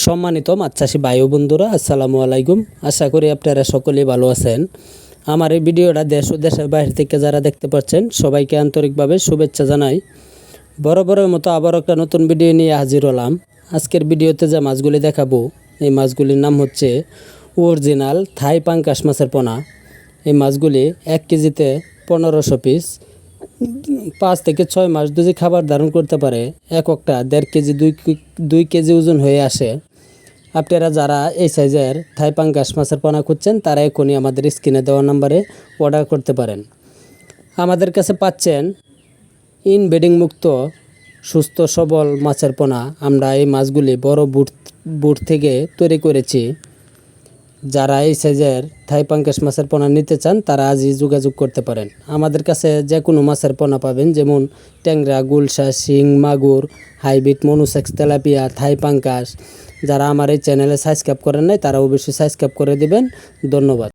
সম্মানিত মাছ চাষি ভাই ও বন্ধুরা, আসসালামু আলাইকুম। আশা করি আপনারা সকলেই ভালো আছেন। আমার এই ভিডিওটা দেশ ও দেশের বাইরে থেকে যারা দেখতে পাচ্ছেন সবাইকে আন্তরিকভাবে শুভেচ্ছা জানাই। বরাবরের মতো আবার একটা নতুন ভিডিও নিয়ে হাজির হলাম। আজকের ভিডিওতে যে মাছগুলি দেখাবো এই মাছগুলির নাম হচ্ছে অরিজিনাল থাই পাঙ্গাস মাছের পোনা। এই মাছগুলি 1 কেজিতে 1500 পিস। 5 থেকে 6 মাস যদি খাবার ধারণ করতে পারে একটা 1.5 কেজি 2 কেজি ওজন হয়ে আসে। আপনারা যারা এই সাইজের থাই পাঙ্গাস মাছের পোনা খুঁজছেন তারা এখনই আমাদের স্ক্রিনে দেওয়া নাম্বারে অর্ডার করতে পারেন। আমাদের কাছে পাচ্ছেন ইনব্রিডিং মুক্ত সুস্থ সবল মাছের পোনা। আমরা এই মাছগুলি বড় বুট থেকে তৈরি করেছি। যারা এই সাইজের থাই পাঙ্গাস মাছের পোনা নিতে চান তারা আজই যোগাযোগ করতে পারেন। আমাদের কাছে যে কোনো মাছের পোনা পাবেন, যেমন ট্যাংরা, গুলশা, শিং, মাগুর, হাইব্রিড, মনুসেক্স, তেলাপিয়া, থাই পাঙ্গাস। যারা আমার এই চ্যানেলে সাবস্ক্রাইব করেন নাই তারা অবশ্যই সাবস্ক্রাইব করে দিবেন। ধন্যবাদ।